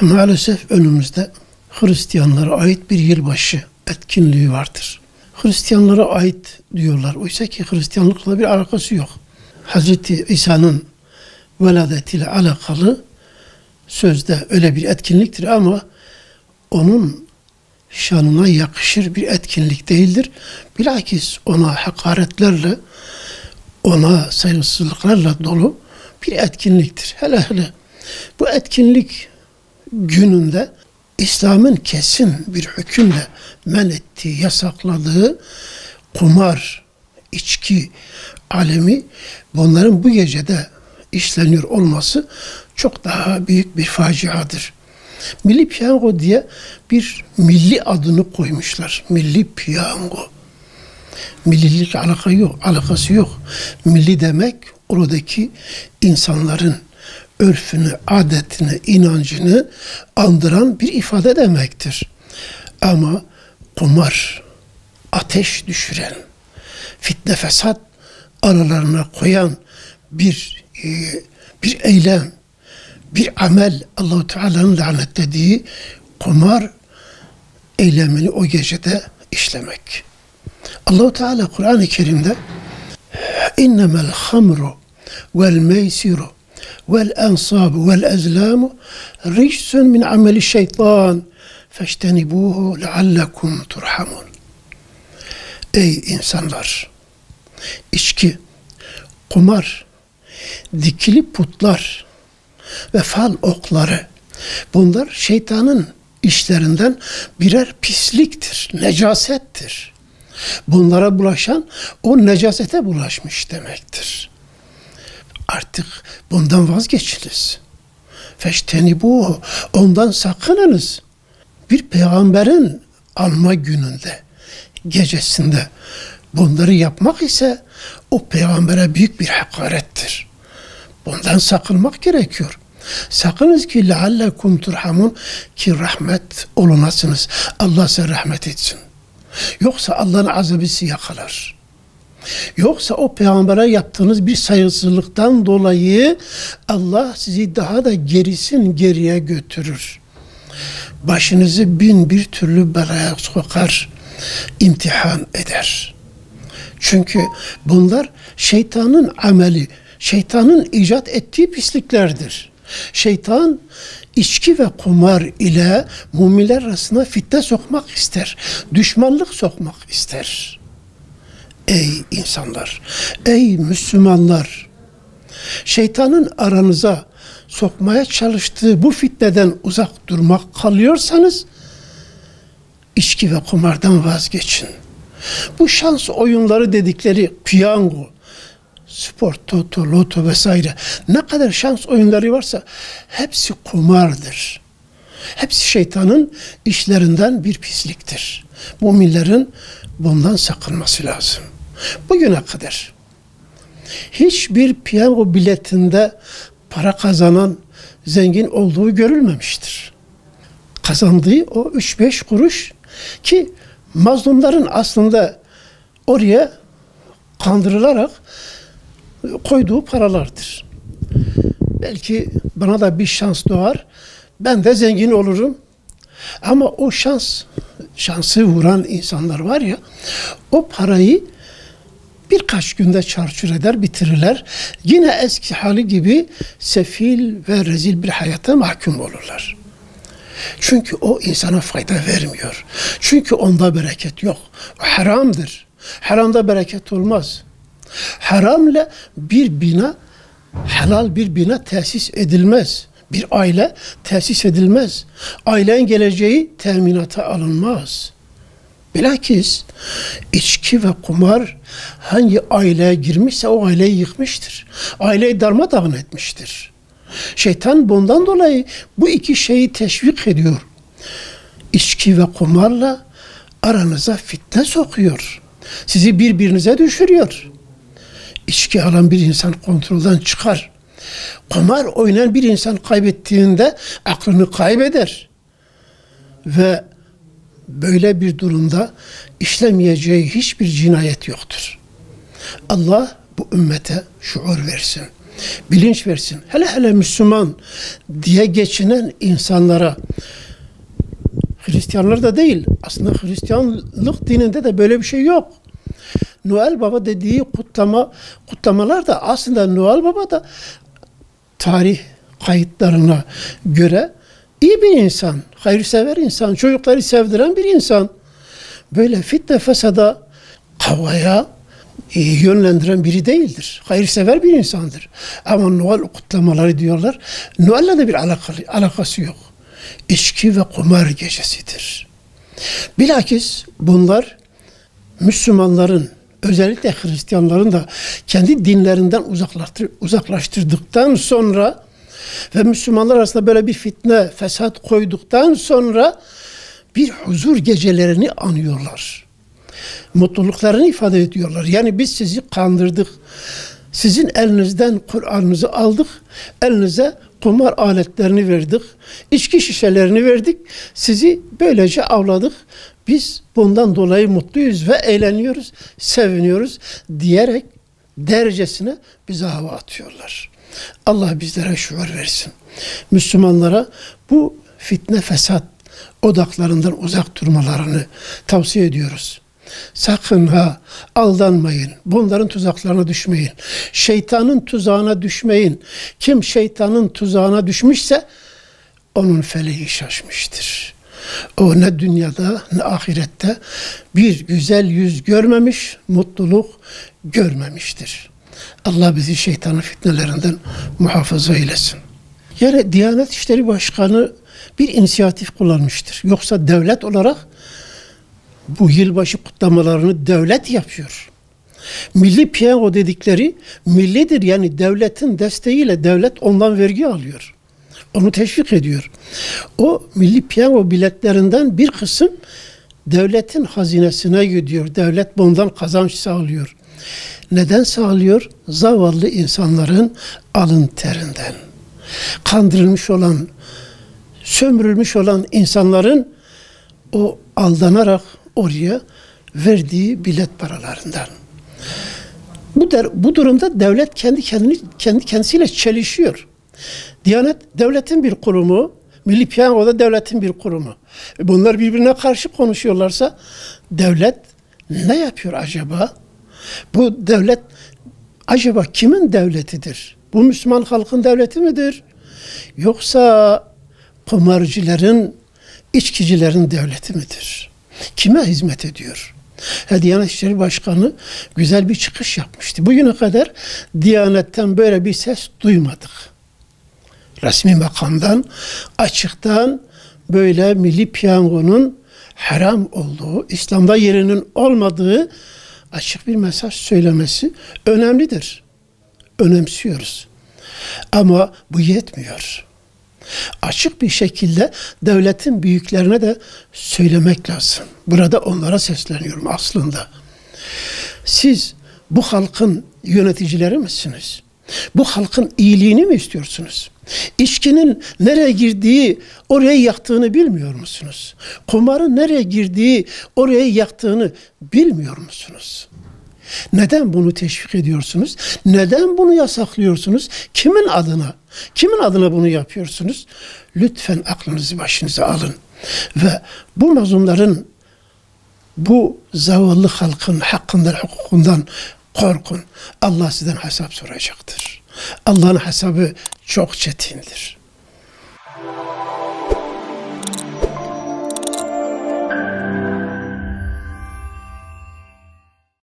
Maalesef önümüzde Hristiyanlara ait bir yılbaşı etkinliği vardır. Hristiyanlara ait diyorlar. Oysa ki Hristiyanlıkla bir alakası yok. Hazreti İsa'nın veladetiyle alakalı sözde öyle bir etkinliktir ama onun şanına yakışır bir etkinlik değildir. Bilakis ona hakaretlerle, ona saygısızlıklarla dolu bir etkinliktir. Hele hele bu etkinlik gününde İslam'ın kesin bir hükümle men ettiği, yasakladığı kumar, içki alemi, bunların bu gecede işleniyor olması çok daha büyük bir faciadır. Milli piyango diye bir milli adını koymuşlar. Milli piyango. Millilik alakası yok. Milli demek oradaki insanların örfünü, adetini, inancını andıran bir ifade demektir. Ama kumar, ateş düşüren, fitne fesat aralarına koyan bir eylem, bir amel, Allah-u Teala'nın lanetlediği kumar eylemini o gecede işlemek. Allah-u Teala Kur'an-ı Kerim'de innemel hamru vel meysiru vel ensabu vel ezlamu ricsun min ameli şeytan feştenibuhu leallekum turhamun. Ey insanlar! İçki, kumar, dikili putlar ve fal okları, bunlar şeytanın işlerinden birer pisliktir, necasettir. Bunlara bulaşan o necasete bulaşmış demektir. Artık bundan vazgeçiniz. Feştenibuhu, ondan sakınınız. Bir peygamberin anma gününde, gecesinde bunları yapmak ise o peygambere büyük bir hakarettir. Bundan sakınmak gerekiyor. Sakınız ki leallekum turhamun, ki rahmet olunasınız. Allah size rahmet etsin. Yoksa Allah'ın azabı sizi yakalar. Yoksa o peygambere yaptığınız bir saygısızlıktan dolayı Allah sizi daha da geriye götürür. Başınızı bin bir türlü belaya sokar, imtihan eder. Çünkü bunlar şeytanın ameli, şeytanın icat ettiği pisliklerdir. Şeytan içki ve kumar ile müminler arasına fitne sokmak ister, düşmanlık sokmak ister. Ey insanlar, ey Müslümanlar! Şeytanın aranıza sokmaya çalıştığı bu fitneden uzak durmak kalıyorsanız, içki ve kumardan vazgeçin. Bu şans oyunları dedikleri piyango, spor, toto, loto vesaire, ne kadar şans oyunları varsa hepsi kumardır. Hepsi şeytanın işlerinden bir pisliktir. Müminlerin bundan sakınması lazım. Bugüne kadar hiçbir piyango biletinde para kazanan zengin olduğu görülmemiştir. Kazandığı o 3-5 kuruş, ki mazlumların aslında oraya kandırılarak koyduğu paralardır. Belki bana da bir şans doğar, ben de zengin olurum. Ama o şansı vuran insanlar var ya, o parayı birkaç günde çarçur eder, bitirirler. Yine eski hali gibi sefil ve rezil bir hayata mahkum olurlar. Çünkü o insana fayda vermiyor. Çünkü onda bereket yok. O haramdır. Haramda bereket olmaz. Haramla bir bina, helal bir bina tesis edilmez. Bir aile tesis edilmez. Ailenin geleceği teminata alınmaz. Bilakis içki ve kumar hangi aileye girmişse o aileyi yıkmıştır. Aileyi darmadağın etmiştir. Şeytan bundan dolayı bu iki şeyi teşvik ediyor. İçki ve kumarla aranıza fitne sokuyor. Sizi birbirinize düşürüyor. İçki alan bir insan kontrolden çıkar. Kumar oynayan bir insan kaybettiğinde aklını kaybeder. Ve böyle bir durumda işlemeyeceği hiçbir cinayet yoktur. Allah bu ümmete şuur versin. bilinç versin. Hele hele Müslüman diye geçinen insanlara, Hristiyanlar da değil, aslında Hristiyanlık dininde de böyle bir şey yok. Noel Baba dediği kutlamalar da aslında Noel Baba da tarih kayıtlarına göre iyi bir insan, hayırsever insan, çocukları sevdiren bir insan. Böyle fitne fesada, kavgaya yönlendiren biri değildir. Hayırsever bir insandır. Ama Noel kutlamaları diyorlar. Noel'le de bir alakası yok. İçki ve kumar gecesidir. Bilakis bunlar Müslümanların, özellikle Hristiyanların da kendi dinlerinden uzaklaştırdıktan sonra ve Müslümanlar arasında böyle bir fitne, fesat koyduktan sonra bir huzur gecelerini anıyorlar. Mutluluklarını ifade ediyorlar. Yani biz sizi kandırdık. Sizin elinizden Kur'an'ınızı aldık. Elinize kumar aletlerini verdik. İçki şişelerini verdik. Sizi böylece avladık. Biz bundan dolayı mutluyuz ve eğleniyoruz, seviniyoruz diyerek derecesine bize hava atıyorlar. Allah bizlere şuur versin. Müslümanlara bu fitne fesat odaklarından uzak durmalarını tavsiye ediyoruz. Sakın ha aldanmayın. Bunların tuzaklarına düşmeyin. Şeytanın tuzağına düşmeyin. Kim şeytanın tuzağına düşmüşse onun feleği şaşmıştır. O ne dünyada ne ahirette bir güzel yüz görmemiş, mutluluk görmemiştir. Allah bizi şeytanın fitnelerinden muhafaza eylesin. Yani Diyanet İşleri Başkanı bir inisiyatif kullanmıştır. Yoksa devlet olarak bu yılbaşı kutlamalarını devlet yapıyor. Milli piyango dedikleri millidir, yani devletin desteğiyle devlet ondan vergi alıyor. Onu teşvik ediyor. O milli piyango biletlerinden bir kısım devletin hazinesine gidiyor. Devlet bundan kazanç sağlıyor. Neden sağlıyor? Zavallı insanların alın terinden. Kandırılmış olan, sömürülmüş olan insanların o aldanarak oraya verdiği bilet paralarından. Bu durumda devlet kendi kendisiyle çelişiyor. Diyanet devletin bir kurumu, Milli Piyango da devletin bir kurumu. Bunlar birbirine karşı konuşuyorlarsa devlet ne yapıyor acaba? Bu devlet acaba kimin devletidir? Bu Müslüman halkın devleti midir? Yoksa kumarcıların, içkicilerin devleti midir? Kime hizmet ediyor? Diyanet İşleri Başkanı güzel bir çıkış yapmıştı. Bugüne kadar Diyanet'ten böyle bir ses duymadık. Resmi makamdan, açıktan böyle milli piyangonun haram olduğu, İslam'da yerinin olmadığı açık bir mesaj söylemesi önemlidir. Önemsiyoruz. Ama bu yetmiyor. Açık bir şekilde devletin büyüklerine de söylemek lazım. Burada onlara sesleniyorum aslında. Siz bu halkın yöneticileri misiniz? Bu halkın iyiliğini mi istiyorsunuz? İçkinin nereye girdiği, oraya yaktığını bilmiyor musunuz? Kumarın nereye girdiği, oraya yaktığını bilmiyor musunuz? Neden bunu teşvik ediyorsunuz? Neden bunu yasaklıyorsunuz? Kimin adına? Kimin adına bunu yapıyorsunuz? Lütfen aklınızı başınıza alın. Ve bu mazlumların, bu zavallı halkın hakkından, hukukundan korkun. Allah sizden hesap soracaktır. Allah'ın hesabı çok çetindir.